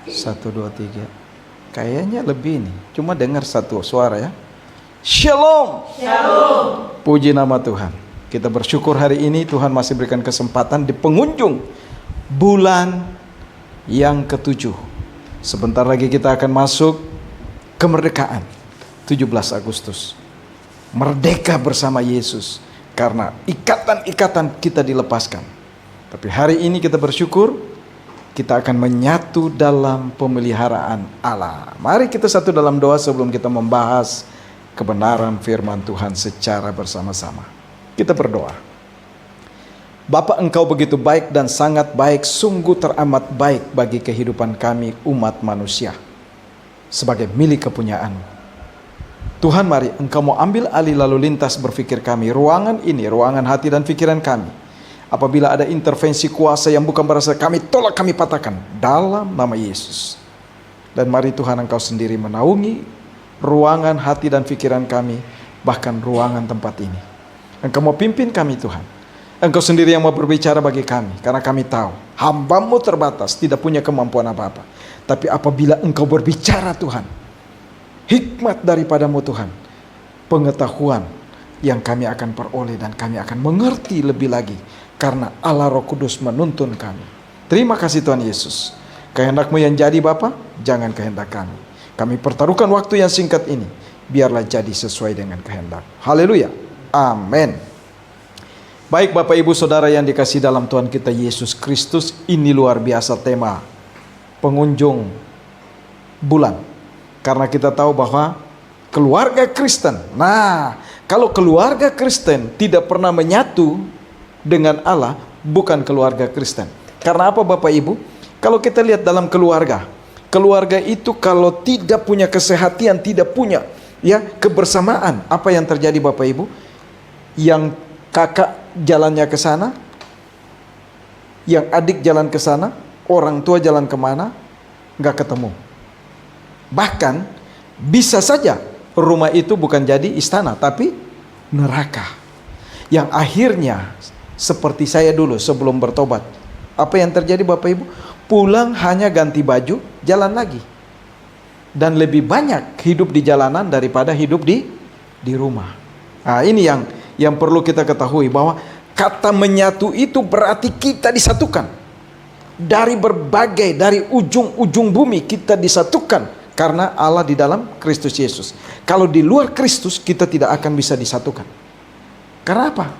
1, 2, 3. Kayaknya lebih nih. Cuma dengar satu suara ya. Shalom. Shalom. Puji nama Tuhan. Kita bersyukur hari ini Tuhan masih berikan kesempatan di penghujung bulan yang ke-7. Sebentar lagi kita akan masuk kemerdekaan 17 Agustus. Merdeka bersama Yesus karena ikatan-ikatan kita dilepaskan. Tapi hari ini kita bersyukur kita akan menyatu dalam pemeliharaan Allah. Mari kita satu dalam doa sebelum kita membahas kebenaran firman Tuhan secara bersama-sama. Kita berdoa. Bapa, Engkau begitu baik dan sangat baik, sungguh teramat baik bagi kehidupan kami umat manusia sebagai milik kepunyaan. Tuhan, mari Engkau mau ambil alih lalu lintas berpikir kami, ruangan ini, ruangan hati dan pikiran kami. Apabila ada intervensi kuasa yang bukan berasal kami, tolak, kami patahkan dalam nama Yesus. Dan mari Tuhan Engkau sendiri menaungi ruangan hati dan pikiran kami, bahkan ruangan tempat ini. Engkau mau pimpin kami Tuhan. Engkau sendiri yang mau berbicara bagi kami, karena kami tahu hamba-Mu terbatas, tidak punya kemampuan apa-apa. Tapi apabila Engkau berbicara Tuhan, hikmat daripadamu Tuhan, pengetahuan yang kami akan peroleh dan kami akan mengerti lebih lagi, karena Allah Roh Kudus menuntun kami. Terima kasih Tuhan Yesus. Kehendak-Mu yang jadi Bapa, jangan kehendak kami. Kami pertaruhkan waktu yang singkat ini, biarlah jadi sesuai dengan kehendak. Haleluya. Amin. Baik Bapak Ibu Saudara yang dikasihi dalam Tuhan kita Yesus Kristus, ini luar biasa tema pengunjung bulan. Karena kita tahu bahwa keluarga Kristen, nah kalau keluarga Kristen tidak pernah menyatu dengan Allah, bukan keluarga Kristen. Karena apa Bapak Ibu? Kalau kita lihat dalam keluarga itu kalau tidak punya kesehatan, tidak punya ya kebersamaan, apa yang terjadi Bapak Ibu? Yang kakak jalannya ke sana, yang adik jalan ke sana, orang tua jalan kemana, nggak ketemu. Bahkan bisa saja rumah itu bukan jadi istana, tapi neraka. Yang akhirnya seperti saya dulu sebelum bertobat. Apa yang terjadi Bapak Ibu? Pulang hanya ganti baju, jalan lagi. Dan lebih banyak hidup di jalanan daripada hidup di rumah. Nah, ini yang perlu kita ketahui, bahwa kata menyatu itu berarti kita disatukan. Dari berbagai, dari ujung-ujung bumi kita disatukan karena Allah di dalam Kristus Yesus. Kalau di luar Kristus kita tidak akan bisa disatukan. Karena apa?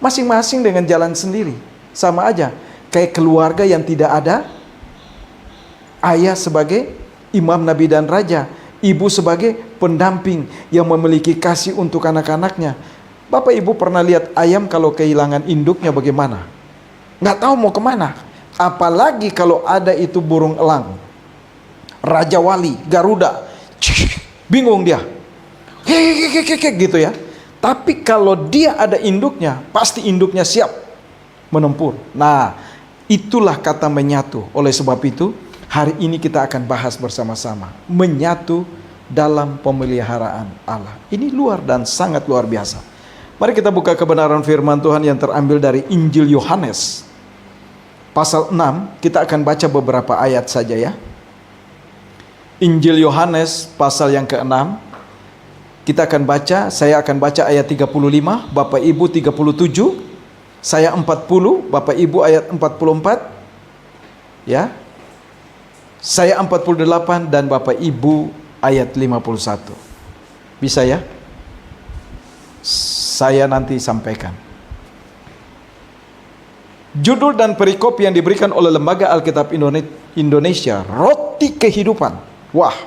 Masing-masing dengan jalan sendiri. Sama aja kayak keluarga yang tidak ada ayah sebagai imam, nabi dan raja, ibu sebagai pendamping yang memiliki kasih untuk anak-anaknya. Bapak Ibu pernah lihat ayam kalau kehilangan induknya bagaimana? Nggak tahu mau kemana. Apalagi kalau ada itu burung elang, Raja Wali, Garuda, bingung dia, gitu ya. Tapi kalau dia ada induknya, pasti induknya siap menempur. Nah, itulah kata menyatu. Oleh sebab itu, hari ini kita akan bahas bersama-sama menyatu dalam pemeliharaan Allah. Ini luar dan sangat luar biasa. Mari kita buka kebenaran firman Tuhan yang terambil dari Injil Yohanes pasal 6. Kita akan baca beberapa ayat saja ya. Injil Yohanes pasal yang ke-6. Kita akan baca, saya akan baca ayat 35, Bapak Ibu 37, saya 40, Bapak Ibu ayat 44, ya. Saya 48 dan Bapak Ibu ayat 51. Bisa ya? Saya nanti sampaikan. Judul dan perikop yang diberikan oleh Lembaga Alkitab Indonesia, Roti Kehidupan. Wah,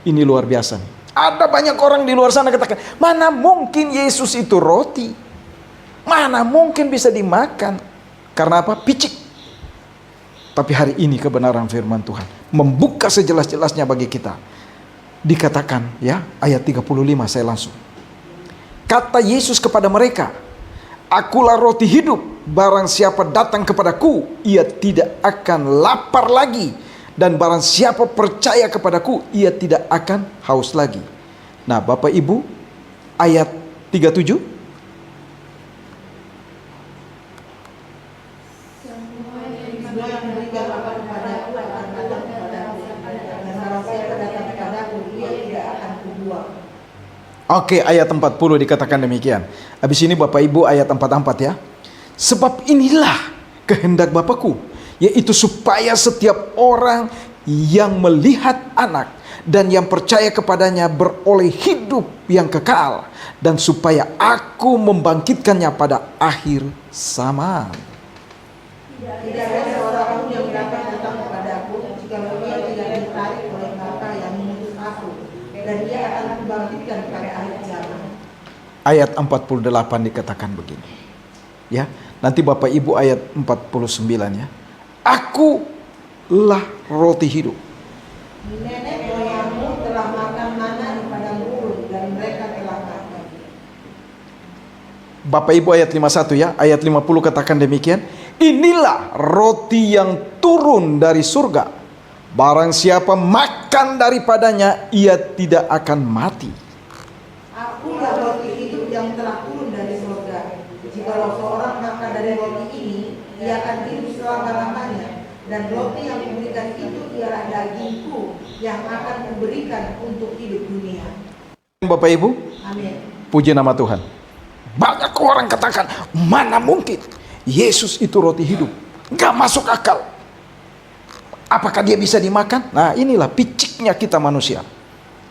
ini luar biasa nih. Ada banyak orang di luar sana katakan, mana mungkin Yesus itu roti? Mana mungkin bisa dimakan? Karena apa? Picik. Tapi hari ini kebenaran firman Tuhan membuka sejelas-jelasnya bagi kita. Dikatakan ya, ayat 35 saya langsung. Kata Yesus kepada mereka, akulah roti hidup, barang siapa datang kepadaku, ia tidak akan lapar lagi. Dan barang siapa percaya kepadaku, ia tidak akan haus lagi. Nah Bapak Ibu, ayat 37. Oke, ayat 40 dikatakan demikian. Habis ini Bapak Ibu ayat 44 ya. Sebab inilah kehendak Bapakku, yaitu supaya setiap orang yang melihat anak dan yang percaya kepadanya beroleh hidup yang kekal, dan supaya aku membangkitkannya pada akhir zaman. Tidak ada seorang pun yang dapat datang kepadaku jika ia tidak ditarik oleh Bapa yang mengutus aku, dan dia akan membangkitkan pada akhir zaman. Ayat 48 dikatakan begini. Ya, nanti Bapak Ibu ayat 49 ya. Akulah roti hidup. Nenek moyangmu telah makan mana di padang gurun, dan mereka telah makan. Bapak Ibu ayat 51 ya, ayat 50 katakan demikian. Inilah roti yang turun dari surga. Barang siapa makan daripadanya, ia tidak akan mati. Akulah roti hidup yang telah turun dari surga. Jikalau seorang makan dari roti ini, ia akan hidup selama-lamanya. Dan roti yang kuberikan itu ialah dagingku yang akan kuberikan untuk hidup dunia. Bapak Ibu, Amin. puji nama Tuhan. Banyak orang katakan, mana mungkin Yesus itu roti hidup, gak masuk akal. Apakah dia bisa dimakan? Nah, inilah piciknya kita manusia.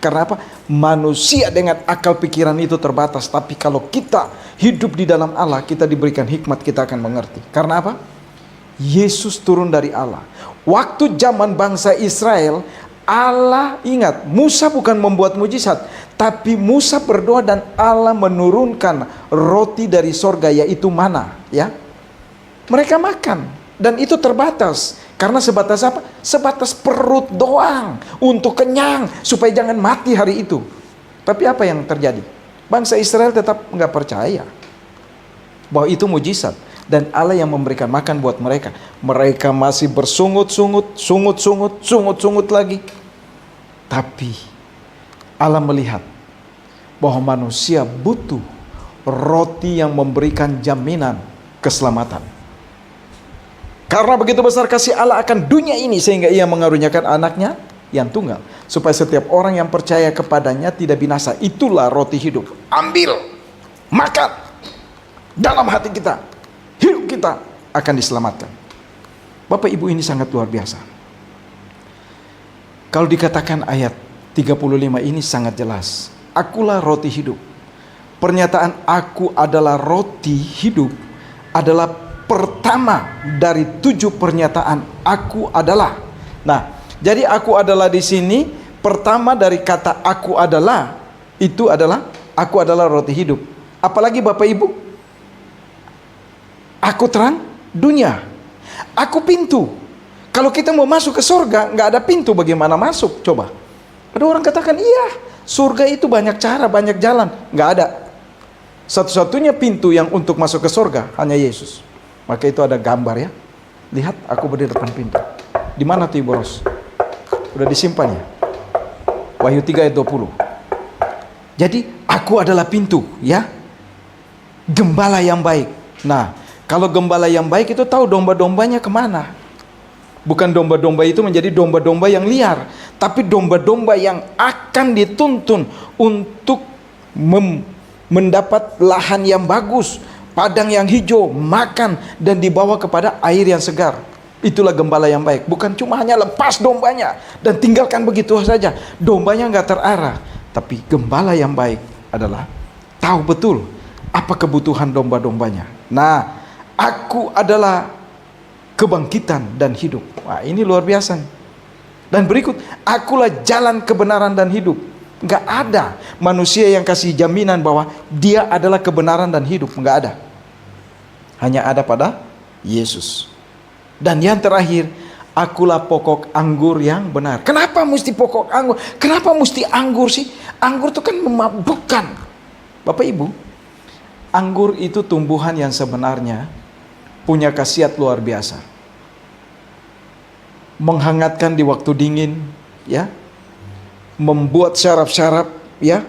Karena apa? Manusia dengan akal pikiran itu terbatas. Tapi kalau kita hidup di dalam Allah, kita diberikan hikmat, kita akan mengerti. Karena apa? Yesus turun dari Allah. Waktu zaman bangsa Israel, Allah ingat, Musa bukan membuat mujizat, tapi Musa berdoa dan Allah menurunkan roti dari sorga, yaitu mana, ya. Mereka makan dan itu terbatas. Karena sebatas apa? Sebatas perut doang, untuk kenyang, supaya jangan mati hari itu. Tapi apa yang terjadi? Bangsa Israel tetap nggak percaya bahwa itu mujizat. Dan Allah yang memberikan makan buat mereka. Mereka masih bersungut-sungut, sungut-sungut lagi. Tapi Allah melihat bahwa manusia butuh roti yang memberikan jaminan keselamatan. Karena begitu besar kasih Allah akan dunia ini, sehingga ia mengaruniakan anaknya yang tunggal, supaya setiap orang yang percaya kepadanya tidak binasa. Itulah roti hidup. Ambil, makan dalam hati kita, hidup kita akan diselamatkan. Bapak Ibu, ini sangat luar biasa. Kalau dikatakan ayat 35 ini sangat jelas. Akulah roti hidup. Pernyataan aku adalah roti hidup adalah pertama dari 7 pernyataan aku adalah. Nah, jadi aku adalah di sini pertama dari kata aku adalah, itu adalah aku adalah roti hidup. Apalagi Bapak Ibu, aku terang dunia, aku pintu. Kalau kita mau masuk ke surga, nggak ada pintu, bagaimana masuk? Coba. Ada orang katakan, iya, surga itu banyak cara, banyak jalan. Nggak ada. Satu-satunya pintu yang untuk masuk ke surga hanya Yesus. Maka itu ada gambar ya. Lihat, aku berdiri depan pintu. Di mana tuh Ibu Ros? Udah disimpan ya? Wahyu 3 ayat 20. Jadi, aku adalah pintu ya. Gembala yang baik. Nah, kalau gembala yang baik itu tahu domba-dombanya kemana. Bukan domba-domba itu menjadi domba-domba yang liar, tapi domba-domba yang akan dituntun untuk mendapat lahan yang bagus, padang yang hijau, makan dan dibawa kepada air yang segar. Itulah gembala yang baik. Bukan cuma hanya lepas dombanya dan tinggalkan begitu saja. Dombanya nggak terarah. Tapi gembala yang baik adalah tahu betul apa kebutuhan domba-dombanya. Nah, aku adalah kebangkitan dan hidup. Wah, ini luar biasa. Dan berikut, akulah jalan kebenaran dan hidup. Nggak ada manusia yang kasih jaminan bahwa dia adalah kebenaran dan hidup. Nggak ada. Hanya ada pada Yesus. Dan yang terakhir, akulah pokok anggur yang benar. Kenapa mesti pokok anggur? Kenapa mesti anggur sih? Anggur itu kan memabukkan. Bapak Ibu, anggur itu tumbuhan yang sebenarnya punya khasiat luar biasa. Menghangatkan di waktu dingin, ya. Membuat syaraf-syaraf, ya.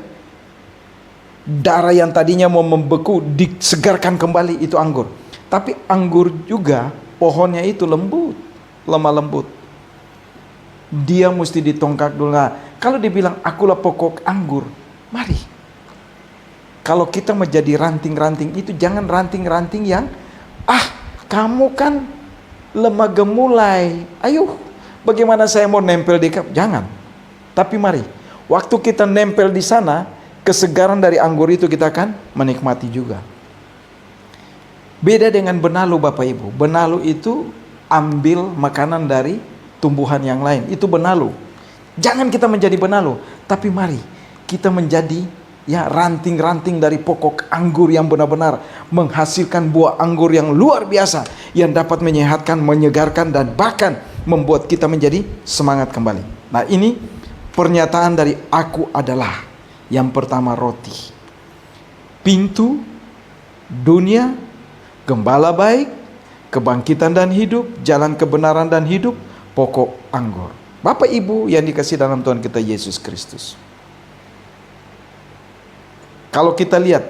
Darah yang tadinya mau membeku disegarkan kembali, itu anggur. Tapi anggur juga pohonnya itu lembut, lemah lembut. Dia mesti ditongkak dulu. Nah, Kalau dibilang akulah pokok anggur, mari. Kalau kita menjadi ranting-ranting itu, jangan ranting-ranting yang kamu kan lemah gemulai. Ayo, bagaimana saya mau nempel di kamu? Jangan. Tapi mari, waktu kita nempel di sana, kesegaran dari anggur itu kita akan menikmati juga. Beda dengan benalu Bapak Ibu. Benalu itu ambil makanan dari tumbuhan yang lain. Itu benalu. Jangan kita menjadi benalu, tapi mari kita menjadi ranting-ranting dari pokok anggur yang benar-benar menghasilkan buah anggur yang luar biasa, yang dapat menyehatkan, menyegarkan, dan bahkan membuat kita menjadi semangat kembali. Nah, ini pernyataan dari aku adalah. Yang pertama, roti, pintu dunia, gembala baik, kebangkitan dan hidup, jalan kebenaran dan hidup, pokok anggur. Bapak Ibu yang dikasihi dalam Tuhan kita Yesus Kristus. Kalau kita lihat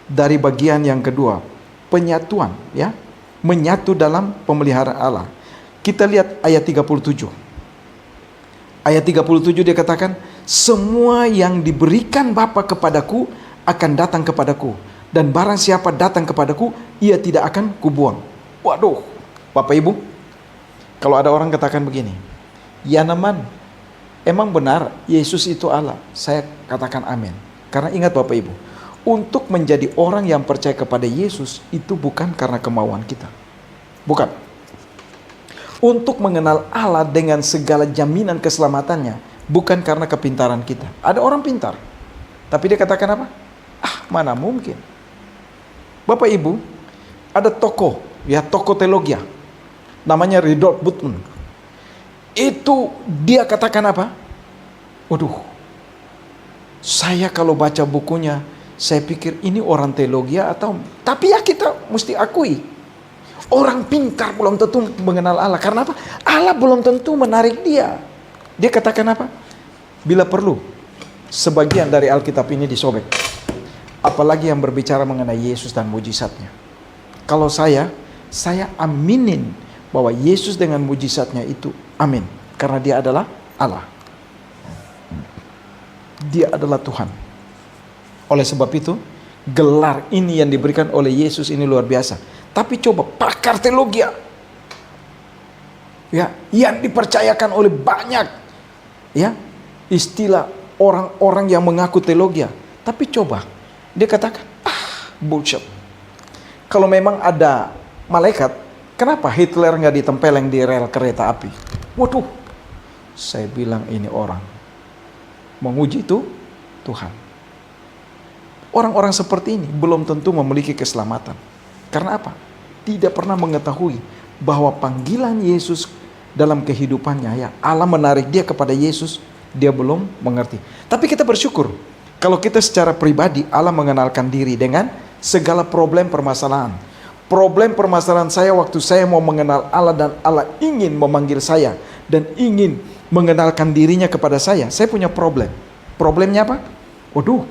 dari bagian yang kedua, penyatuan, menyatu dalam pemeliharaan Allah. Kita lihat ayat 37. Ayat 37 dia katakan, semua yang diberikan Bapa kepadaku akan datang kepadaku, dan barang siapa datang kepadaku, ia tidak akan kubuang. Waduh, Bapak Ibu, kalau ada orang katakan begini, ya Naman, emang benar Yesus itu Allah? Saya katakan amin. Karena ingat Bapak Ibu, untuk menjadi orang yang percaya kepada Yesus itu bukan karena kemauan kita. Bukan. Untuk mengenal Allah dengan segala jaminan keselamatannya, bukan karena kepintaran kita. Ada orang pintar, tapi dia katakan apa? Mana mungkin. Bapak Ibu, ada tokoh teologi, namanya Rudolf Bultmann. Itu dia katakan apa? Waduh, saya kalau baca bukunya, saya pikir ini orang teologi tapi kita mesti akui, orang pintar belum tentu mengenal Allah. Karena apa? Allah belum tentu menarik dia. Dia katakan apa? Bila perlu, sebagian dari Alkitab ini disobek. Apalagi yang berbicara mengenai Yesus dan mujizatnya. Kalau saya aminin bahwa Yesus dengan mujizatnya itu, amin. Karena dia adalah Allah. Dia adalah Tuhan. Oleh sebab itu, gelar ini yang diberikan oleh Yesus ini luar biasa. Tapi coba pakar teologi, yang dipercayakan oleh banyak, istilah orang-orang yang mengaku teologi. Tapi coba, dia katakan, bullshit. Kalau memang ada malaikat, kenapa Hitler nggak ditempeleng di rel kereta api? Waduh, saya bilang ini orang menguji itu Tuhan. Orang-orang seperti ini belum tentu memiliki keselamatan. Karena apa? Tidak pernah mengetahui bahwa panggilan Yesus dalam kehidupannya, Allah menarik dia kepada Yesus, dia belum mengerti. Tapi kita bersyukur kalau kita secara pribadi Allah mengenalkan diri dengan segala problem permasalahan. Problem permasalahan saya waktu saya mau mengenal Allah dan Allah ingin memanggil saya dan ingin mengenalkan dirinya kepada saya punya problem. Problemnya apa? Waduh,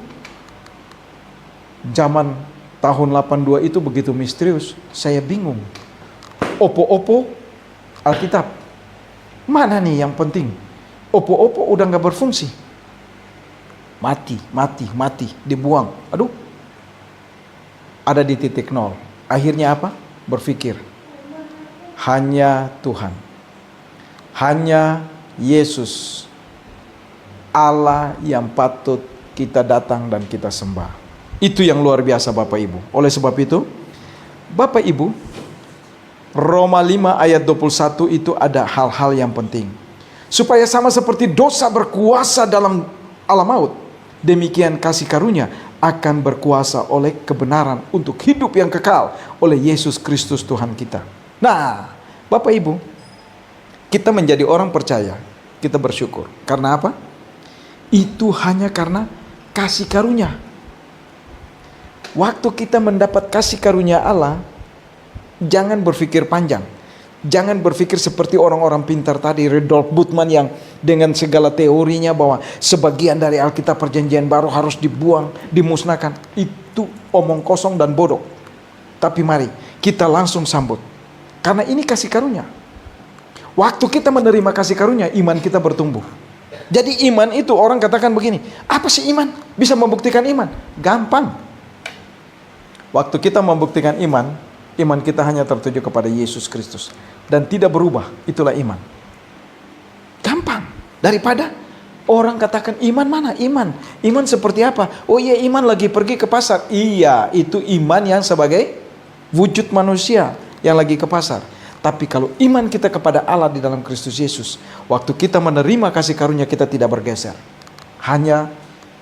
zaman tahun 82 itu begitu misterius, saya bingung. Opo-opo Alkitab, mana nih yang penting? Opo-opo udah gak berfungsi. Mati, dibuang. Aduh, ada di titik nol. Akhirnya apa? Berpikir, hanya Tuhan, hanya Yesus, Allah yang patut kita datang dan kita sembah. Itu yang luar biasa Bapak Ibu. Oleh sebab itu, Bapak Ibu, Roma 5 ayat 21 itu ada hal-hal yang penting. Supaya sama seperti dosa berkuasa dalam alam maut, demikian kasih karunia akan berkuasa oleh kebenaran untuk hidup yang kekal oleh Yesus Kristus Tuhan kita. Nah, Bapak Ibu, kita menjadi orang percaya, kita bersyukur. Karena apa? Itu hanya karena kasih karunia. Waktu kita mendapat kasih karunia Allah, jangan berpikir panjang. Jangan berpikir seperti orang-orang pintar tadi, Rudolf Bultmann, yang dengan segala teorinya bahwa sebagian dari Alkitab Perjanjian Baru harus dibuang, dimusnahkan. Itu omong kosong dan bodoh. Tapi mari kita langsung sambut. Karena ini kasih karunia. Waktu kita menerima kasih karunia, iman kita bertumbuh. Jadi iman itu orang katakan begini, apa sih iman? Bisa membuktikan iman? Gampang. Waktu kita membuktikan iman, iman kita hanya tertuju kepada Yesus Kristus dan tidak berubah. Itulah iman. Gampang. Daripada orang katakan iman mana? Iman seperti apa? Oh iya, iman lagi pergi ke pasar. Iya, itu iman yang sebagai wujud manusia yang lagi ke pasar. Tapi kalau iman kita kepada Allah di dalam Kristus Yesus, waktu kita menerima kasih karunia, kita tidak bergeser. Hanya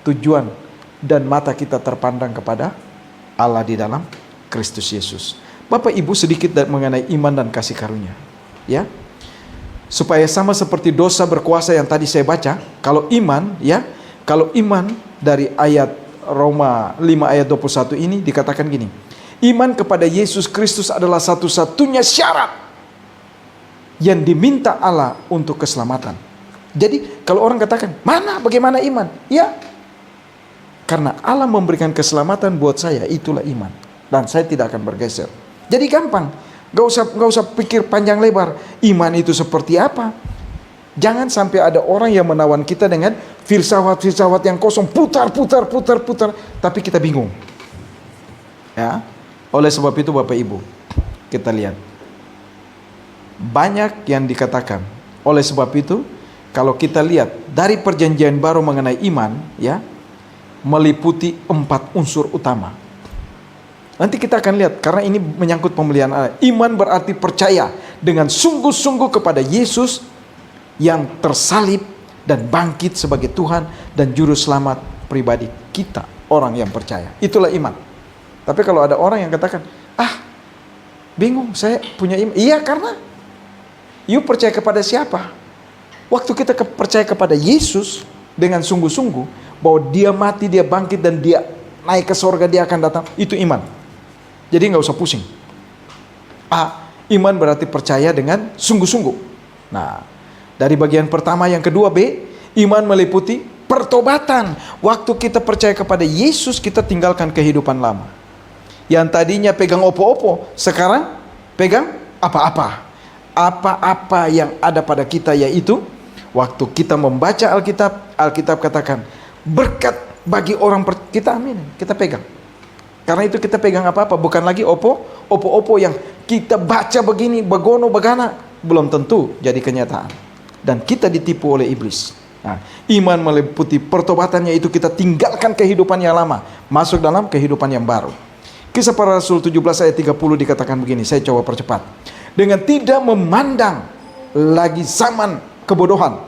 tujuan dan mata kita terpandang kepada Allah di dalam Kristus Yesus. Bapak Ibu, sedikit mengenai iman dan kasih karunia, ya. Supaya sama seperti dosa berkuasa yang tadi saya baca, kalau iman, ya, kalau iman dari ayat Roma 5 ayat 21 ini dikatakan gini. Iman kepada Yesus Kristus adalah satu-satunya syarat yang diminta Allah untuk keselamatan. Jadi kalau orang katakan, bagaimana iman? Ya, karena Allah memberikan keselamatan buat saya, itulah iman. Dan saya tidak akan bergeser. Jadi gampang, gak usah pikir panjang lebar. Iman itu seperti apa? Jangan sampai ada orang yang menawan kita dengan filsafat yang kosong, putar, tapi kita bingung. Ya, oleh sebab itu Bapak Ibu, kita lihat. Banyak yang dikatakan. Oleh sebab itu, kalau kita lihat dari perjanjian baru mengenai iman, ya, meliputi 4 unsur utama. Nanti kita akan lihat, karena ini menyangkut pemeliharaan Allah. Iman berarti percaya dengan sungguh-sungguh kepada Yesus yang tersalib dan bangkit sebagai Tuhan dan Juru Selamat pribadi kita, orang yang percaya. Itulah iman. Tapi kalau ada orang yang katakan, bingung, saya punya iman. Iya, karena you percaya kepada siapa? Waktu kita percaya kepada Yesus dengan sungguh-sungguh, bahwa dia mati, dia bangkit, dan dia naik ke sorga, dia akan datang, itu iman. Jadi nggak usah pusing. Iman berarti percaya dengan sungguh-sungguh. Nah, dari bagian pertama, yang kedua B, iman meliputi pertobatan. Waktu kita percaya kepada Yesus, kita tinggalkan kehidupan lama. Yang tadinya pegang opo-opo, sekarang pegang apa-apa. Apa-apa yang ada pada kita, yaitu waktu kita membaca Alkitab katakan berkat bagi orang kita, amin, kita pegang. Karena itu kita pegang apa-apa, bukan lagi opo-opo yang kita baca begini, begono, begana, belum tentu jadi kenyataan. Dan kita ditipu oleh iblis. Nah, iman meliputi pertobatannya, itu kita tinggalkan kehidupan yang lama, masuk dalam kehidupan yang baru. Kisah Para Rasul 17 ayat 30 dikatakan begini, saya coba percepat. Dengan tidak memandang lagi zaman kebodohan,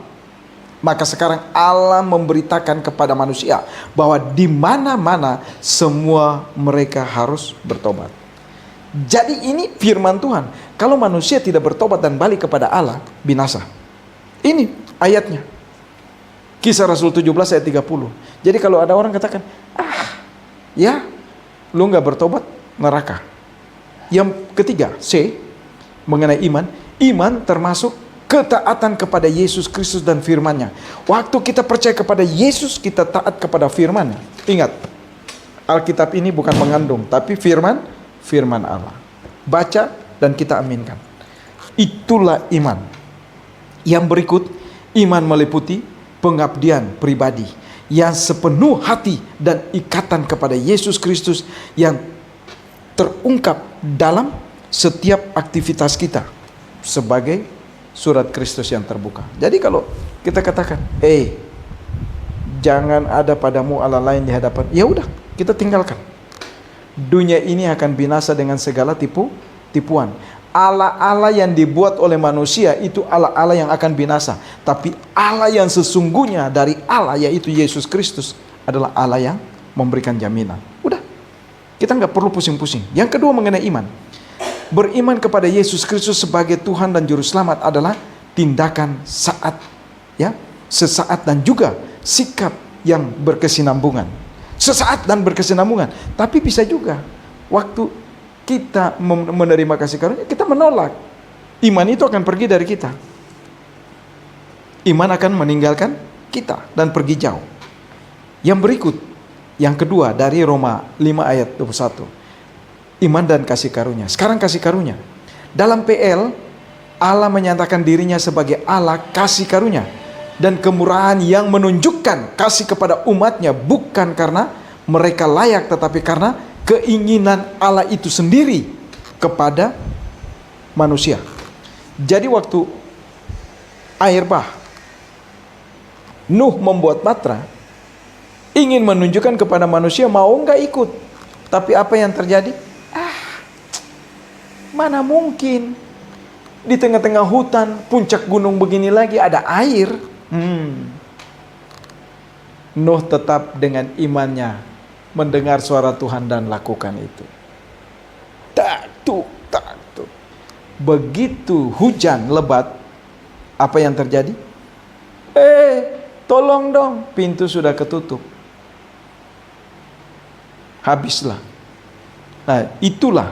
maka sekarang Allah memberitakan kepada manusia bahwa di mana-mana semua mereka harus bertobat. Jadi ini firman Tuhan. Kalau manusia tidak bertobat dan balik kepada Allah, binasa. Ini ayatnya. Kisah Rasul 17 ayat 30. Jadi kalau ada orang katakan, ya, lu gak bertobat, neraka. Yang ketiga, C, mengenai iman. Iman termasuk ketaatan kepada Yesus Kristus dan firman-Nya. Waktu kita percaya kepada Yesus, kita taat kepada firman-Nya. Ingat, Alkitab ini bukan mengandung, tapi firman Allah. Baca dan kita aminkan. Itulah iman. Yang berikut, iman meliputi pengabdian pribadi yang sepenuh hati dan ikatan kepada Yesus Kristus yang terungkap dalam setiap aktivitas kita sebagai surat Kristus yang terbuka. Jadi kalau kita katakan, jangan ada padamu Allah lain di hadapan, ya udah, kita tinggalkan. Dunia ini akan binasa dengan segala tipuan. Allah-Allah yang dibuat oleh manusia itu Allah-Allah yang akan binasa. Tapi Allah yang sesungguhnya dari Allah, yaitu Yesus Kristus, adalah Allah yang memberikan jaminan. Udah, kita nggak perlu pusing-pusing. Yang kedua mengenai iman. Beriman kepada Yesus Kristus sebagai Tuhan dan Juru Selamat adalah tindakan sesaat dan juga sikap yang berkesinambungan. Sesaat dan berkesinambungan. Tapi bisa juga waktu kita menerima kasih karunia, kita menolak. Iman itu akan pergi dari kita. Iman akan meninggalkan kita dan pergi jauh. Yang berikut, yang kedua dari Roma 5 ayat 21. Iman dan kasih karunia. Sekarang kasih karunia. Dalam PL, Allah menyatakan dirinya sebagai Allah kasih karunia. dan kemurahan yang menunjukkan kasih kepada umatnya, bukan karena mereka layak, tetapi karena keinginan Allah itu sendiri kepada manusia. Jadi waktu air bah, Nuh membuat batra, ingin menunjukkan kepada manusia mau nggak ikut. Tapi apa yang terjadi? Mana mungkin di tengah-tengah hutan, puncak gunung begini lagi ada air. Nuh tetap dengan imannya mendengar suara Tuhan dan lakukan itu. Tak tuh. Begitu hujan lebat, apa yang terjadi? Tolong dong, pintu sudah ketutup. Habislah. Nah, itulah.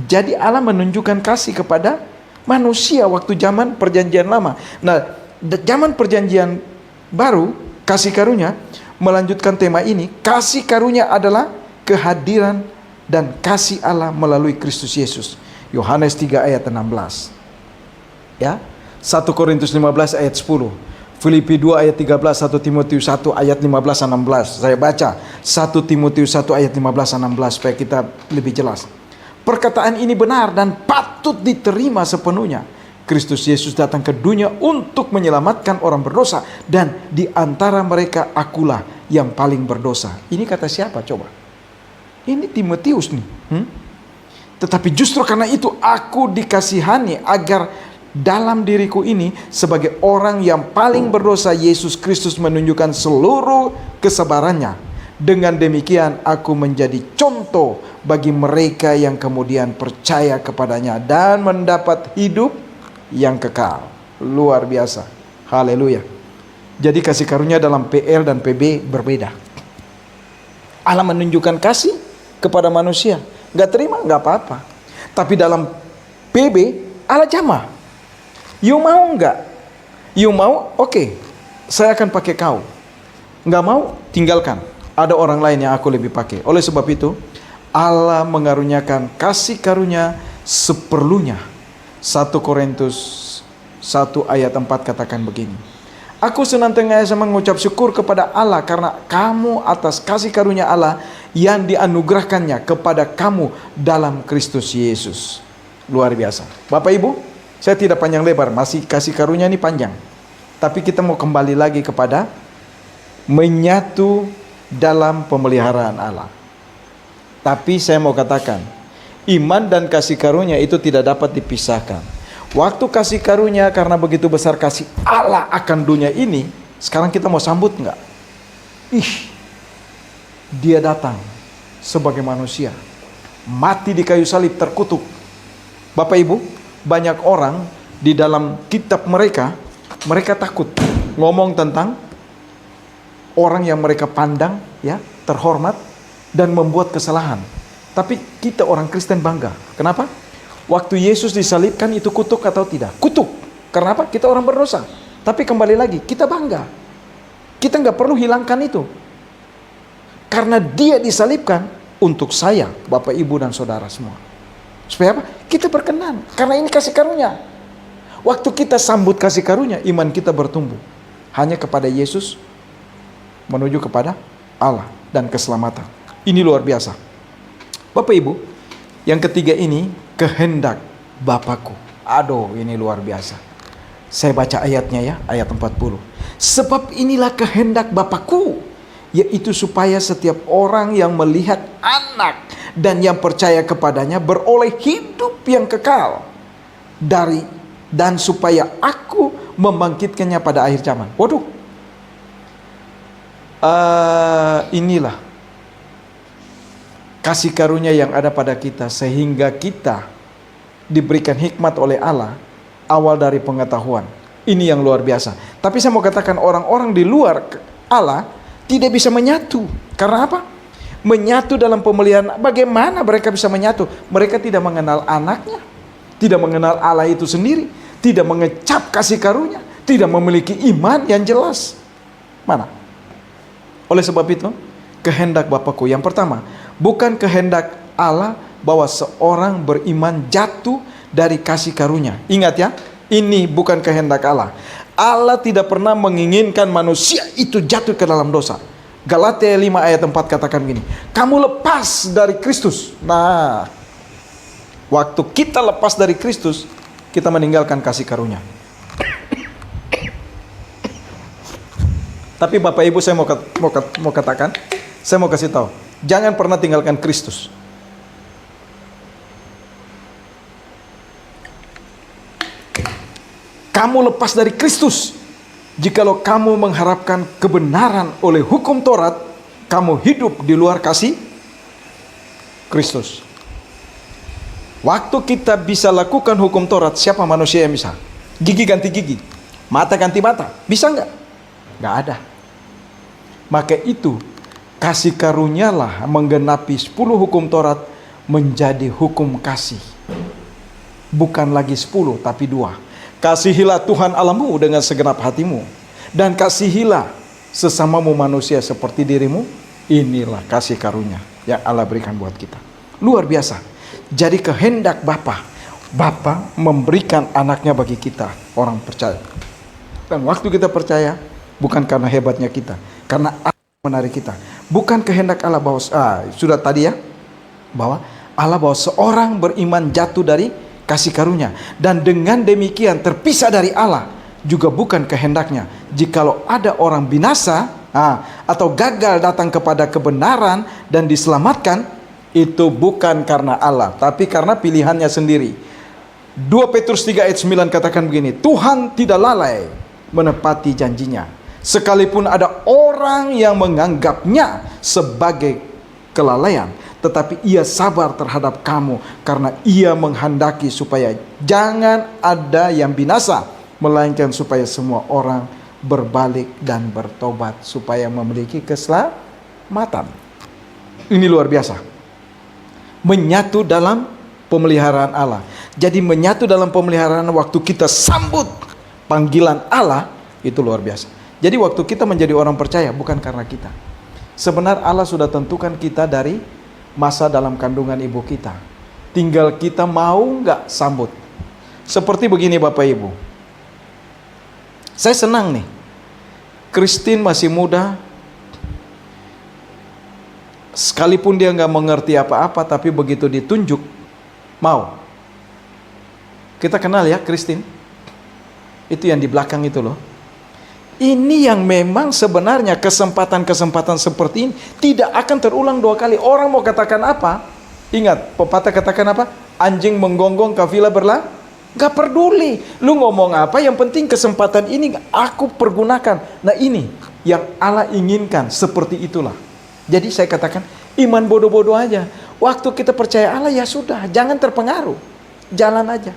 Jadi Allah menunjukkan kasih kepada manusia waktu zaman perjanjian lama. Nah, zaman perjanjian baru, kasih karunia melanjutkan tema ini. Kasih karunia adalah kehadiran dan kasih Allah melalui Kristus Yesus. Yohanes 3 ayat 16. Ya. 1 Korintus 15 ayat 10. Filipi 2 ayat 13, 1 Timotius 1 ayat 15-16. Saya baca 1 Timotius 1 ayat 15-16 supaya kita lebih jelas. Perkataan ini benar dan patut diterima sepenuhnya. Kristus Yesus datang ke dunia untuk menyelamatkan orang berdosa, dan di antara mereka akulah yang paling berdosa. Ini kata siapa coba? Ini Timotius nih. Tetapi justru karena itu aku dikasihani agar dalam diriku ini sebagai orang yang paling berdosa Yesus Kristus menunjukkan seluruh kesabarannya. Dengan demikian aku menjadi contoh bagi mereka yang kemudian percaya kepadanya dan mendapat hidup yang kekal. Luar biasa. Haleluya. Jadi kasih karunia dalam PL dan PB berbeda. Allah menunjukkan kasih kepada manusia. Gak terima gak apa-apa. Tapi dalam PB Allah jamah. You mau nggak? You mau? Oke. Saya akan pakai kau. Nggak mau? Tinggalkan. Ada orang lain yang aku lebih pakai. Oleh sebab itu, Allah mengaruniakan kasih karunia seperlunya. 1 Korintus 1 ayat 4 katakan begini. Aku senantiasa mengucap syukur kepada Allah karena kamu atas kasih karunia Allah yang dianugerahkannya kepada kamu dalam Kristus Yesus. Luar biasa. Bapak Ibu, saya tidak panjang lebar, masih kasih karunia ini panjang. Tapi kita mau kembali lagi kepada menyatu dalam pemeliharaan Allah. Tapi saya mau katakan, iman dan kasih karunia itu tidak dapat dipisahkan. Waktu kasih karunia karena begitu besar kasih Allah akan dunia ini, sekarang kita mau sambut nggak? Dia datang sebagai manusia, mati di kayu salib, terkutuk. Bapak Ibu, banyak orang di dalam kitab mereka takut ngomong tentang orang yang mereka pandang ya terhormat dan membuat kesalahan. Tapi kita orang Kristen bangga. Kenapa? Waktu Yesus disalibkan itu kutuk atau tidak? Kutuk. Karena apa? Kita orang berdosa. Tapi kembali lagi, kita bangga. Kita nggak perlu hilangkan itu. Karena dia disalibkan untuk saya, Bapak, Ibu, dan Saudara semua. Supaya apa? Kita berkenan. Karena ini kasih karunia. Waktu kita sambut kasih karunia, iman kita bertumbuh. Hanya kepada Yesus, menuju kepada Allah dan keselamatan. Ini luar biasa. Bapak Ibu, yang ketiga ini, kehendak Bapakku. Aduh, ini luar biasa. Saya baca ayatnya ya, ayat 40. Sebab inilah kehendak Bapakku, yaitu supaya setiap orang yang melihat anak dan yang percaya kepadanya beroleh hidup yang kekal dan supaya aku membangkitkannya pada akhir zaman. Waduh. Inilah kasih karunia yang ada pada kita sehingga kita diberikan hikmat oleh Allah awal dari pengetahuan. Ini yang luar biasa. Tapi saya mau katakan orang-orang di luar Allah tidak bisa menyatu. Karena apa? Menyatu dalam pemeliharaan. Bagaimana mereka bisa menyatu? Mereka tidak mengenal anaknya, tidak mengenal Allah itu sendiri, tidak mengecap kasih karunia, tidak memiliki iman yang jelas. Mana? Oleh sebab itu, kehendak Bapakku yang pertama, bukan kehendak Allah bahwa seorang beriman jatuh dari kasih karunia. Ingat ya, ini bukan kehendak Allah. Allah tidak pernah menginginkan manusia itu jatuh ke dalam dosa. Galatia 5 ayat 4 katakan begini, kamu lepas dari Kristus. Nah, waktu kita lepas dari Kristus, kita meninggalkan kasih karunia. Tapi Bapak Ibu, saya mau katakan, saya mau kasih tahu, jangan pernah tinggalkan Kristus. Kamu lepas dari Kristus. Jikalau kamu mengharapkan kebenaran oleh hukum Taurat, kamu hidup di luar kasih Kristus. Waktu kita bisa lakukan hukum Taurat, siapa manusia yang bisa? Gigi ganti gigi, mata ganti mata, bisa nggak? Nggak ada. Maka itu, kasih karunialah menggenapi 10 hukum Taurat menjadi hukum kasih. Bukan lagi 10, tapi 2. Kasihilah Tuhan Allahmu dengan segenap hatimu, dan kasihilah sesamamu manusia seperti dirimu. Inilah kasih karunia yang Allah berikan buat kita. Luar biasa. Jadi kehendak Bapa memberikan anaknya bagi kita, orang percaya. Dan waktu kita percaya, bukan karena hebatnya kita, karena Allah menarik kita. Bukan kehendak Allah bahwa, sudah tadi ya, bahwa Allah bahwa seorang beriman jatuh dari kasih karunia, dan dengan demikian terpisah dari Allah, juga bukan kehendaknya. Jikalau ada orang binasa atau gagal datang kepada kebenaran dan diselamatkan, itu bukan karena Allah, tapi karena pilihannya sendiri. 2 Petrus 3 ayat 9 katakan begini, Tuhan tidak lalai menepati janjinya, sekalipun ada orang yang menganggapnya sebagai kelalaian, tetapi ia sabar terhadap kamu, karena ia menghendaki supaya jangan ada yang binasa, melainkan supaya semua orang berbalik dan bertobat, supaya memiliki keselamatan. Ini luar biasa. Menyatu dalam pemeliharaan Allah. Jadi menyatu dalam pemeliharaan waktu kita sambut panggilan Allah, itu luar biasa. Jadi waktu kita menjadi orang percaya, bukan karena kita. Sebenarnya Allah sudah tentukan kita dari masa dalam kandungan ibu kita. Tinggal kita mau nggak sambut. Seperti begini Bapak Ibu, saya senang nih, Christine masih muda, sekalipun dia nggak mengerti apa-apa, tapi begitu ditunjuk, mau. Kita kenal ya Christine, itu yang di belakang itu loh. Ini yang memang sebenarnya kesempatan-kesempatan seperti ini tidak akan terulang 2 kali. Orang mau katakan apa? Ingat, pepatah katakan apa? Anjing menggonggong, kafilah berlah. Gak peduli lu ngomong apa, yang penting kesempatan ini aku pergunakan. Nah ini yang Allah inginkan, seperti itulah. Jadi saya katakan, iman bodoh-bodoh aja. Waktu kita percaya Allah, ya sudah, jangan terpengaruh. Jalan aja.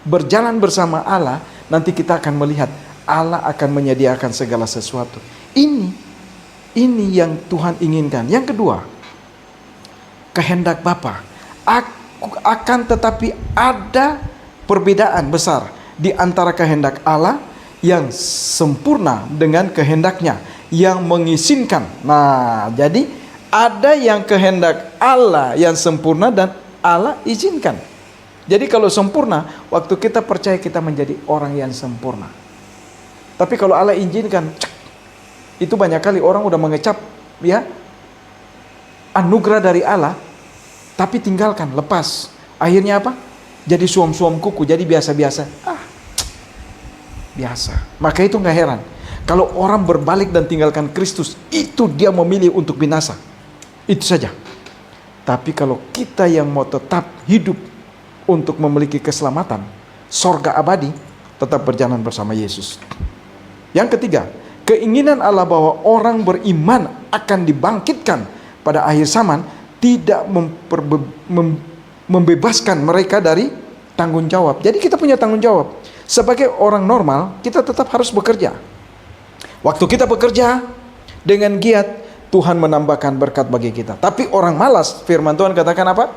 Berjalan bersama Allah, nanti kita akan melihat Allah akan menyediakan segala sesuatu. Ini yang Tuhan inginkan. Yang kedua, kehendak Bapa. Akan tetapi ada perbedaan besar di antara kehendak Allah yang sempurna dengan kehendaknya yang mengizinkan. Nah, jadi ada yang kehendak Allah yang sempurna dan Allah izinkan. Jadi kalau sempurna, waktu kita percaya kita menjadi orang yang sempurna. Tapi kalau Allah izinkan, itu banyak kali orang udah mengecap ya anugerah dari Allah, tapi tinggalkan, lepas. Akhirnya apa? Jadi suam-suam kuku, jadi biasa-biasa. Biasa. Maka itu nggak heran kalau orang berbalik dan tinggalkan Kristus, itu dia memilih untuk binasa. Itu saja. Tapi kalau kita yang mau tetap hidup untuk memiliki keselamatan, sorga abadi, tetap berjalan bersama Yesus. Yang ketiga, keinginan Allah bahwa orang beriman akan dibangkitkan pada akhir zaman tidak membebaskan mereka dari tanggung jawab. Jadi kita punya tanggung jawab. Sebagai orang normal, kita tetap harus bekerja. Waktu kita bekerja dengan giat, Tuhan menambahkan berkat bagi kita. Tapi orang malas, firman Tuhan katakan apa?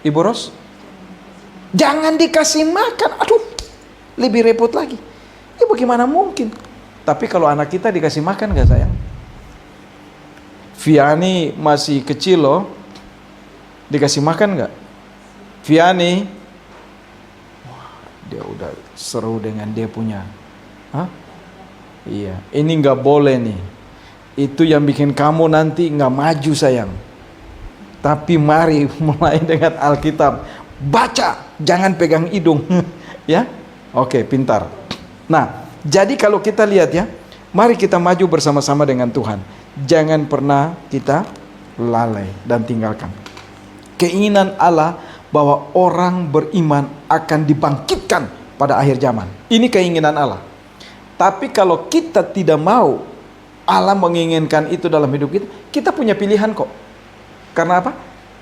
Ibu Ros, jangan dikasih makan. Aduh, lebih repot lagi. Ya bagaimana mungkin? Tapi kalau anak kita dikasih makan gak sayang? Viani masih kecil loh, dikasih makan gak? Viani, wah, dia udah seru dengan dia punya Iya, ini nggak boleh nih. Itu yang bikin kamu nanti nggak maju sayang. Tapi mari mulai dengan Alkitab. Baca, jangan pegang hidung. Ya, oke, pintar. Nah, jadi kalau kita lihat ya, mari kita maju bersama-sama dengan Tuhan. Jangan pernah kita lalai dan tinggalkan. Keinginan Allah bahwa orang beriman akan dibangkitkan pada akhir zaman. Ini keinginan Allah. Tapi kalau kita tidak mau Allah menginginkan itu dalam hidup kita, kita punya pilihan kok. Karena apa?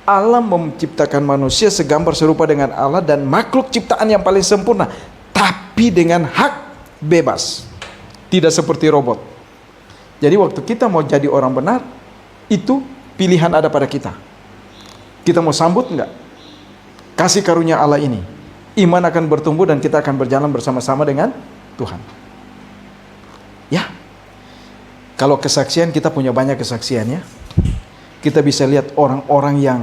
Allah menciptakan manusia segambar serupa dengan Allah dan makhluk ciptaan yang paling sempurna, tapi dengan hak bebas, tidak seperti robot. Jadi waktu kita mau jadi orang benar, itu pilihan ada pada kita. Kita mau sambut enggak? Kasih karunia Allah ini, iman akan bertumbuh dan kita akan berjalan bersama-sama dengan Tuhan. Ya, kalau kesaksian, kita punya banyak kesaksian ya. Kita bisa lihat orang-orang yang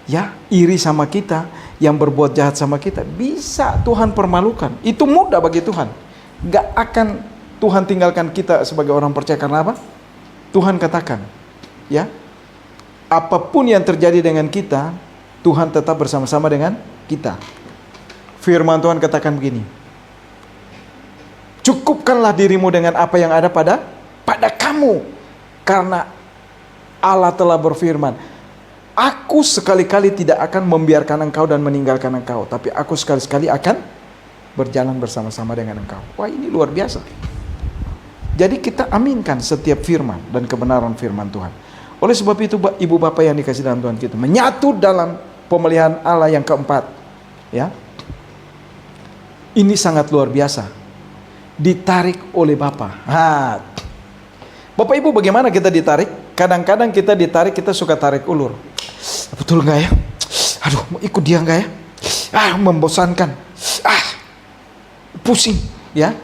ya iri sama kita, yang berbuat jahat sama kita, bisa Tuhan permalukan. Itu mudah bagi Tuhan. Gak akan Tuhan tinggalkan kita sebagai orang percaya. Karena apa? Tuhan katakan, ya, apapun yang terjadi dengan kita, Tuhan tetap bersama-sama dengan kita. Firman Tuhan katakan begini, cukupkanlah dirimu dengan apa yang ada pada kamu, karena Allah telah berfirman, aku sekali-kali tidak akan membiarkan engkau dan meninggalkan engkau, tapi aku sekali-sekali akan berjalan bersama-sama dengan engkau. Wah, ini luar biasa. Jadi kita aminkan setiap firman dan kebenaran firman Tuhan. Oleh sebab itu ibu bapak yang dikasih dalam Tuhan, kita menyatu dalam pemeliharaan Allah yang keempat. Ya, ini sangat luar biasa. Ditarik oleh Bapa. Bapak Ibu, bagaimana kita ditarik? Kadang-kadang kita ditarik, kita suka tarik ulur. Betul nggak ya? Aduh, mau ikut dia nggak ya? Membosankan. Pusing, ya.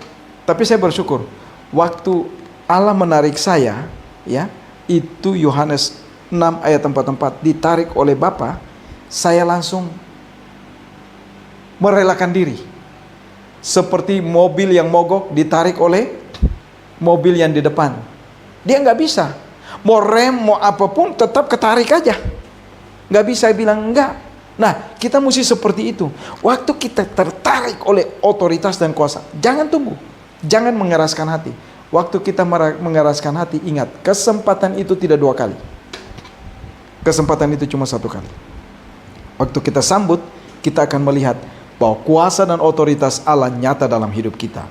Tapi saya bersyukur, waktu Allah menarik saya, ya, itu Yohanes 6 ayat 44, ditarik oleh Bapa, saya langsung merelakan diri. Seperti mobil yang mogok ditarik oleh mobil yang di depan. Dia nggak bisa, mau rem, mau apapun, tetap ketarik aja. Nggak bisa bilang enggak. Nah, kita mesti seperti itu. Waktu kita tertarik oleh otoritas dan kuasa, jangan tunggu, jangan mengeraskan hati. Waktu kita mengeraskan hati, ingat, kesempatan itu tidak 2 kali. Kesempatan itu cuma 1 kali. Waktu kita sambut, kita akan melihat bahwa kuasa dan otoritas Allah nyata dalam hidup kita.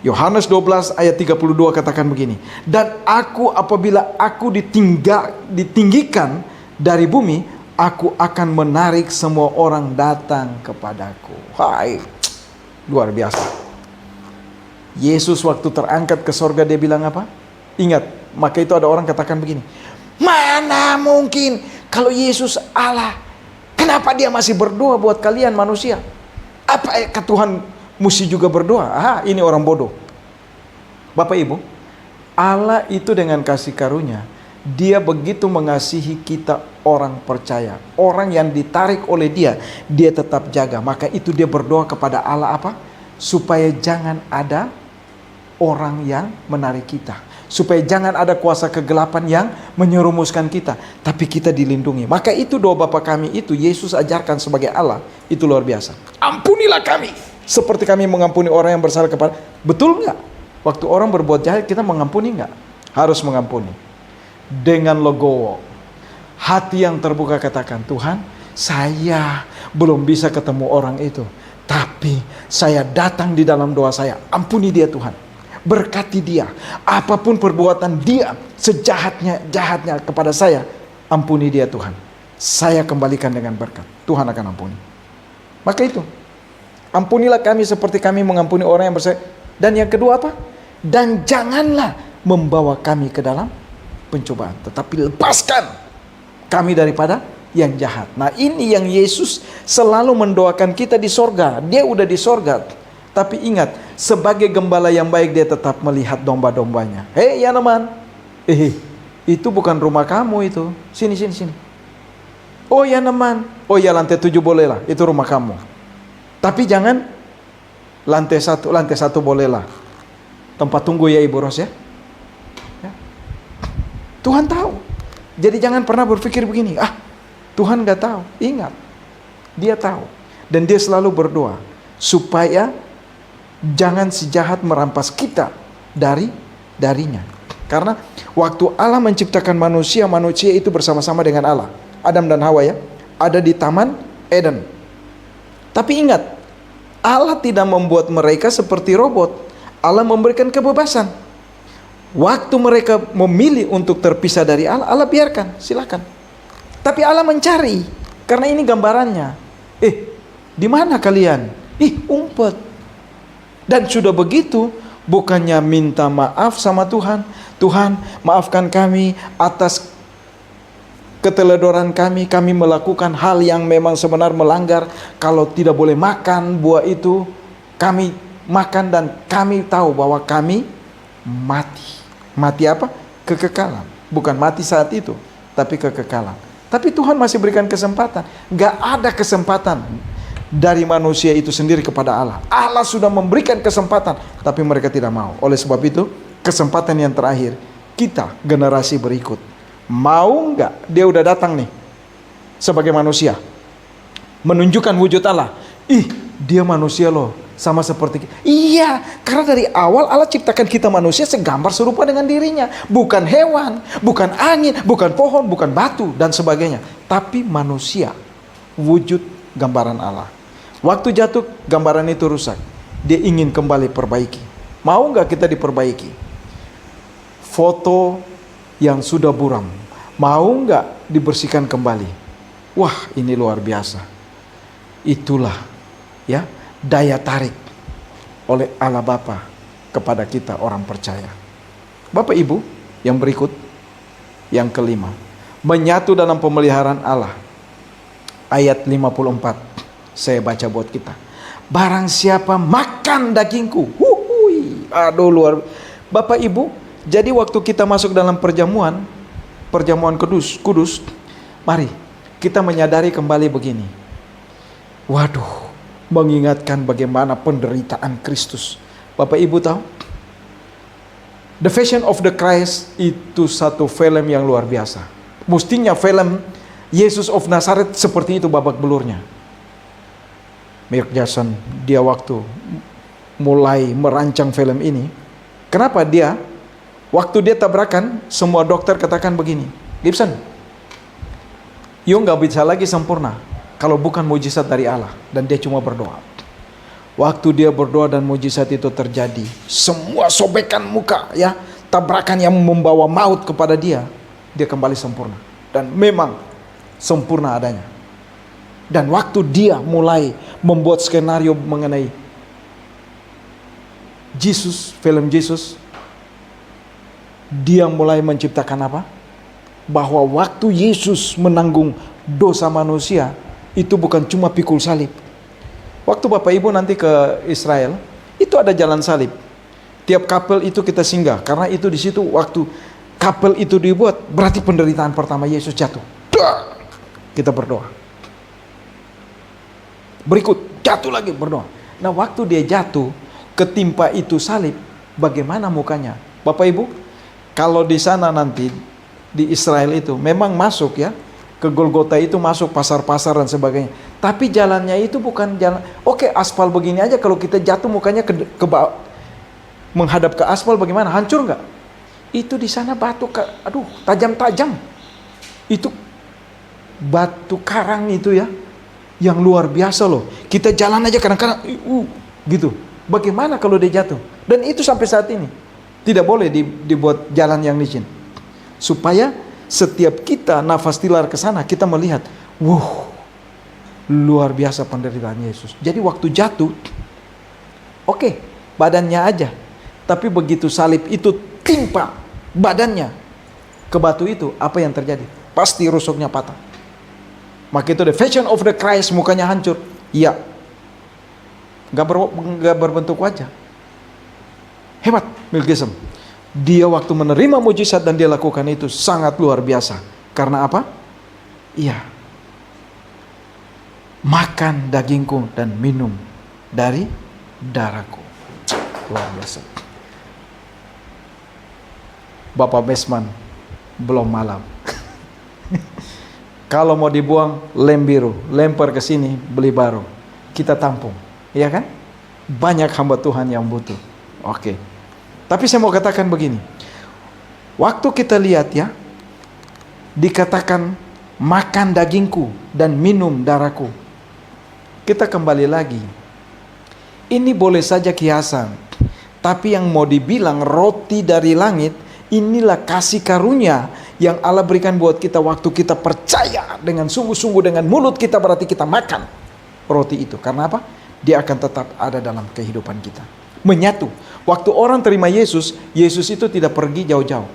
Yohanes 12 ayat 32 katakan begini, dan aku apabila aku ditinggikan dari bumi, aku akan menarik semua orang datang kepadaku. Hai, luar biasa. Yesus waktu terangkat ke sorga, dia bilang apa? Ingat, maka itu ada orang katakan begini, mana mungkin kalau Yesus Allah, kenapa dia masih berdoa buat kalian manusia? Apa ke Tuhan mesti juga berdoa? Ini orang bodoh. Bapak Ibu, Allah itu dengan kasih karunia, Dia begitu mengasihi kita orang percaya. Orang yang ditarik oleh Dia, Dia tetap jaga. Maka itu dia berdoa kepada Allah apa? Supaya jangan ada orang yang menarik kita. Supaya jangan ada kuasa kegelapan yang menyerumuskan kita. Tapi kita dilindungi. Maka itu doa Bapa kami itu Yesus ajarkan sebagai Allah. Itu luar biasa. Ampunilah kami seperti kami mengampuni orang yang bersalah kepada. Betul nggak? Waktu orang berbuat jahat, kita mengampuni nggak? Harus mengampuni. Dengan legowo, hati yang terbuka katakan, Tuhan, saya belum bisa ketemu orang itu, tapi saya datang di dalam doa saya, ampuni dia Tuhan, berkati dia, apapun perbuatan dia, jahatnya kepada saya, ampuni dia Tuhan, saya kembalikan dengan berkat, Tuhan akan ampuni. Maka itu, ampunilah kami seperti kami mengampuni orang yang bersalah. Dan yang kedua apa? Dan janganlah membawa kami ke dalam pencobaan, tetapi lepaskan kami daripada yang jahat. Nah, ini yang Yesus selalu mendoakan kita di sorga. Dia udah di sorga, tapi ingat, sebagai gembala yang baik, dia tetap melihat domba-dombanya. Hei Yaneman, itu bukan rumah kamu itu. Sini. Oh Yaneman, oh ya lantai 7 bolehlah, itu rumah kamu. Tapi jangan lantai 1 bolehlah. tempat tunggu ya Ibu Ros ya. Ya. Tuhan tahu. Jadi jangan pernah berpikir begini, Tuhan gak tahu. Ingat, Dia tahu. Dan Dia selalu berdoa supaya jangan si jahat merampas kita darinya. Karena waktu Allah menciptakan manusia, manusia itu bersama-sama dengan Allah. Adam dan Hawa ya, ada di Taman Eden. Tapi ingat, Allah tidak membuat mereka seperti robot. Allah memberikan kebebasan. Waktu mereka memilih untuk terpisah dari Allah, Allah biarkan, silakan. Tapi Allah mencari, karena ini gambarannya. Di mana kalian? Umpet. Dan sudah begitu, bukannya minta maaf sama Tuhan. Tuhan, maafkan kami atas keteledoran kami melakukan hal yang memang sebenar melanggar. Kalau tidak boleh makan buah itu, kami makan dan kami tahu bahwa kami mati. Mati apa? Kekekalan. Bukan mati saat itu, tapi kekekalan. Tapi Tuhan masih berikan kesempatan. Gak ada kesempatan dari manusia itu sendiri kepada Allah. Allah sudah memberikan kesempatan, tapi mereka tidak mau. Oleh sebab itu, kesempatan yang terakhir, kita generasi berikut. Mau nggak? Dia udah datang nih sebagai manusia, menunjukkan wujud Allah. Dia manusia loh, sama seperti kita. Iya, karena dari awal Allah ciptakan kita manusia segambar serupa dengan dirinya. Bukan hewan, bukan angin, bukan pohon, bukan batu dan sebagainya. Tapi manusia, wujud gambaran Allah. Waktu jatuh, gambaran itu rusak. Dia ingin kembali perbaiki. Mau nggak kita diperbaiki? Foto yang sudah buram, mau nggak dibersihkan kembali? Wah, ini luar biasa. Itulah ya daya tarik oleh Allah Bapa kepada kita orang percaya. Bapak Ibu, yang berikut, yang kelima, menyatu dalam pemeliharaan Allah. Ayat 54, saya baca buat kita. Barang siapa makan dagingku, aduh luar. Bapak Ibu, jadi waktu kita masuk dalam perjamuan kudus, mari kita menyadari kembali begini. Waduh, mengingatkan bagaimana penderitaan Kristus. Bapak Ibu tahu, The Passion of the Christ itu satu film yang luar biasa. Mestinya film Yesus of Nazareth seperti itu babak belurnya. Mark Jason, dia waktu mulai merancang film ini, kenapa dia waktu dia tabrakan, semua dokter katakan begini, Gibson, you nggak bisa lagi sempurna kalau bukan mujizat dari Allah. Dan dia cuma berdoa. Waktu dia berdoa dan mujizat itu terjadi, semua sobekan muka ya, tabrakan yang membawa maut kepada dia kembali sempurna. Dan memang sempurna adanya. Dan waktu dia mulai membuat skenario mengenai Yesus, film Yesus, dia mulai menciptakan apa? Bahwa waktu Yesus menanggung dosa manusia, itu bukan cuma pikul salib. Waktu Bapak Ibu nanti ke Israel, itu ada jalan salib. Tiap kapel itu kita singgah, karena itu di situ waktu kapel itu dibuat, berarti penderitaan pertama Yesus jatuh. Kita berdoa. Berikut, jatuh lagi berdoa. Nah, waktu dia jatuh, ketimpa itu salib, bagaimana mukanya? Bapak Ibu, kalau di sana nanti, di Israel itu, memang masuk ya, ke Golgota itu masuk pasar-pasar dan sebagainya. Tapi jalannya itu bukan jalan, oke aspal begini aja, kalau kita jatuh mukanya ke bawah, menghadap ke aspal bagaimana? Hancur nggak? Itu di sana batu, aduh tajam-tajam. Itu batu karang itu ya, yang luar biasa loh. Kita jalan aja kadang-kadang, gitu. Bagaimana kalau dia jatuh? Dan itu sampai saat ini tidak boleh dibuat jalan yang licin. Supaya setiap kita nafas tilar ke sana, kita melihat, luar biasa penderitaan Yesus. Jadi waktu jatuh, oke, badannya aja. Tapi begitu salib itu timpa badannya ke batu itu, apa yang terjadi? Pasti rusuknya patah. Maka itu The Passion of the Christ, mukanya hancur. Iya. Gak berbentuk wajah. Hebat Mel Gibson. Dia waktu menerima mujizat dan dia lakukan itu sangat luar biasa. Karena apa? Iya. Makan dagingku dan minum dari darahku. Luar biasa. Bapak Besman, belum malam. Kalau mau dibuang, lem biru, lempar ke sini, beli baru. Kita tampung, iya kan? Banyak hamba Tuhan yang butuh. Oke. Tapi saya mau katakan begini. Waktu kita lihat ya, dikatakan makan dagingku dan minum darahku. Kita kembali lagi. Ini boleh saja kiasan. Tapi yang mau dibilang roti dari langit, inilah kasih karunia yang Allah berikan buat kita waktu kita percaya dengan sungguh-sungguh dengan mulut kita, berarti kita makan roti itu. Karena apa? Dia akan tetap ada dalam kehidupan kita. Menyatu. Waktu orang terima Yesus, Yesus itu tidak pergi jauh-jauh,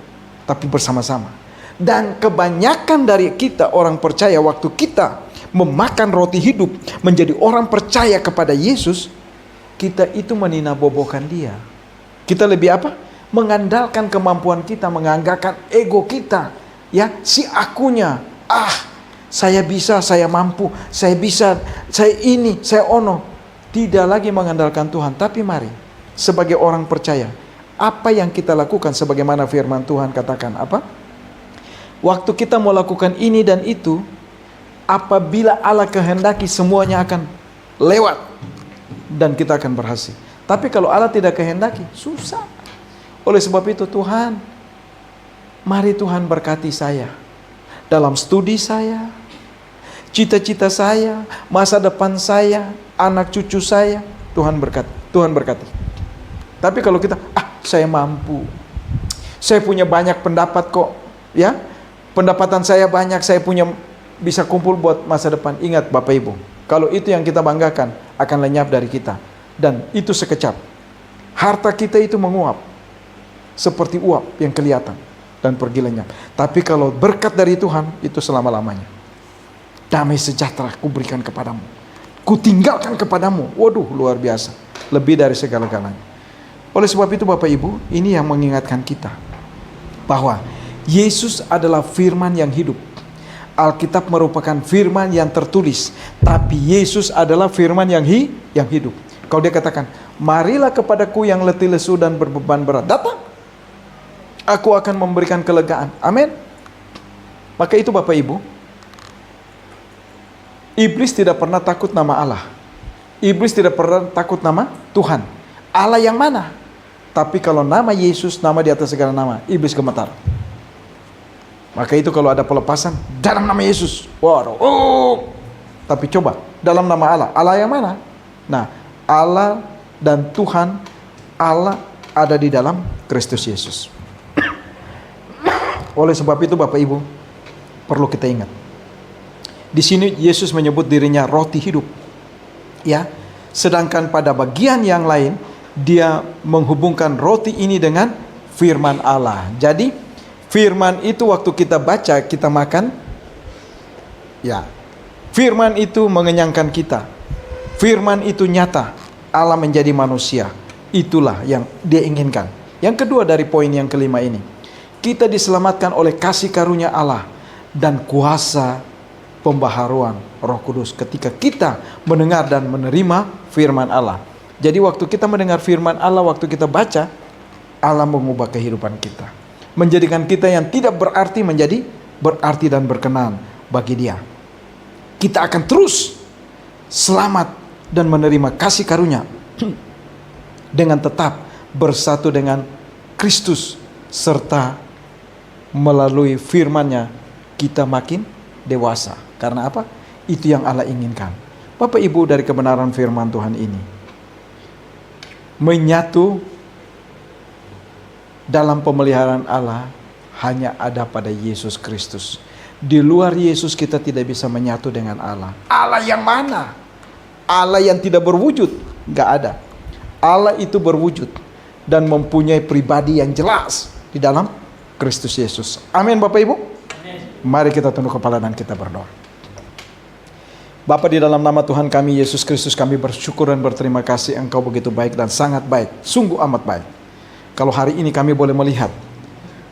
tapi bersama-sama. Dan kebanyakan dari kita orang percaya waktu kita memakan roti hidup, menjadi orang percaya kepada Yesus, kita itu meninabobokan dia. Kita lebih apa? Mengandalkan kemampuan kita, menganggarkan ego kita, ya, si akunya. Saya bisa, saya mampu, saya bisa, saya ini, saya ono. Tidak lagi mengandalkan Tuhan. Tapi mari, sebagai orang percaya, apa yang kita lakukan sebagaimana firman Tuhan katakan apa? Waktu kita mau lakukan ini dan itu, apabila Allah kehendaki, semuanya akan lewat dan kita akan berhasil. Tapi kalau Allah tidak kehendaki, susah. Oleh sebab itu Tuhan, mari Tuhan berkati saya dalam studi saya, cita-cita saya, masa depan saya, anak cucu saya. Tuhan berkati, Tuhan berkati. Tapi kalau kita, saya mampu, saya punya banyak pendapat kok, ya, pendapatan saya banyak, saya punya bisa kumpul buat masa depan. Ingat Bapak Ibu, kalau itu yang kita banggakan, akan lenyap dari kita. Dan itu sekejap. Harta kita itu menguap seperti uap yang kelihatan dan pergi lenyap. Tapi kalau berkat dari Tuhan, itu selama-lamanya. Damai sejahtera ku berikan kepadamu, ku tinggalkan kepadamu. Waduh, luar biasa. Lebih dari segala-galanya. Oleh sebab itu Bapak Ibu, ini yang mengingatkan kita bahwa Yesus adalah firman yang hidup. Alkitab merupakan firman yang tertulis, tapi Yesus adalah firman yang hidup. Kalau dia katakan, marilah kepadaku yang letih lesu dan berbeban berat, datang, aku akan memberikan kelegaan. Amin. Maka itu Bapak Ibu, iblis tidak pernah takut nama Allah. Iblis tidak pernah takut nama Tuhan. Allah yang mana? Tapi kalau nama Yesus, nama di atas segala nama, iblis gemetar. Maka itu kalau ada pelepasan, dalam nama Yesus. Waduh. Tapi coba, dalam nama Allah. Allah yang mana? Nah, Allah dan Tuhan, Allah ada di dalam Kristus Yesus. Oleh sebab itu Bapak Ibu, perlu kita ingat. Di sini Yesus menyebut dirinya roti hidup. Ya. Sedangkan pada bagian yang lain, dia menghubungkan roti ini dengan firman Allah. Jadi, firman itu waktu kita baca, kita makan, ya. Firman itu mengenyangkan kita. Firman itu nyata, Allah menjadi manusia. Itulah yang dia inginkan. Yang kedua dari poin yang kelima ini, kita diselamatkan oleh kasih karunia Allah dan kuasa pembaharuan Roh Kudus ketika kita mendengar dan menerima firman Allah. Jadi waktu kita mendengar firman Allah, waktu kita baca, Allah mengubah kehidupan kita, menjadikan kita yang tidak berarti menjadi berarti dan berkenan bagi Dia. Kita akan terus selamat dan menerima kasih karunia dengan tetap bersatu dengan Kristus, serta melalui firman-Nya kita makin dewasa. Karena apa? Itu yang Allah inginkan. Bapak Ibu, dari kebenaran firman Tuhan ini, menyatu dalam pemeliharaan Allah hanya ada pada Yesus Kristus. Di luar Yesus kita tidak bisa menyatu dengan Allah. Allah yang mana? Allah yang tidak berwujud, gak ada. Allah itu berwujud dan mempunyai pribadi yang jelas di dalam Kristus Yesus. Amin Bapak Ibu. Amin. Mari kita tunduk kepala dan kita berdoa. Bapa, di dalam nama Tuhan kami Yesus Kristus, kami bersyukur dan berterima kasih. Engkau begitu baik dan sangat baik, sungguh amat baik. Kalau hari ini kami boleh melihat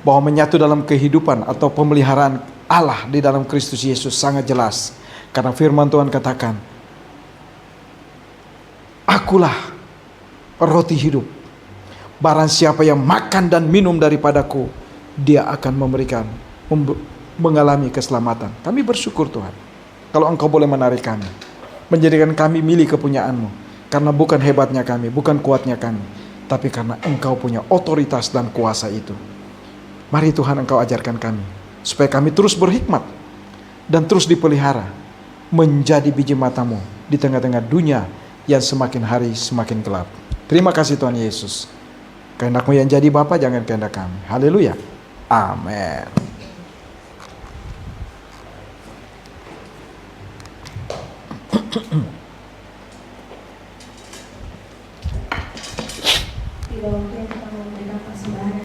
bahwa menyatu dalam kehidupan atau pemeliharaan Allah di dalam Kristus Yesus sangat jelas. Karena firman Tuhan katakan, akulah roti hidup. Barang siapa yang makan dan minum daripadaku, dia akan mengalami keselamatan. Kami bersyukur Tuhan, kalau Engkau boleh menarik kami, menjadikan kami milik kepunyaan-Mu, karena bukan hebatnya kami, bukan kuatnya kami, tapi karena Engkau punya otoritas dan kuasa itu. Mari Tuhan Engkau ajarkan kami, supaya kami terus berhikmat, dan terus dipelihara, menjadi biji mata-Mu di tengah-tengah dunia yang semakin hari semakin gelap. Terima kasih Tuhan Yesus. Kehendak-Mu yang jadi Bapa, jangan kehendak kami. Haleluya. Amin. Di bawah kita memberikan persembahan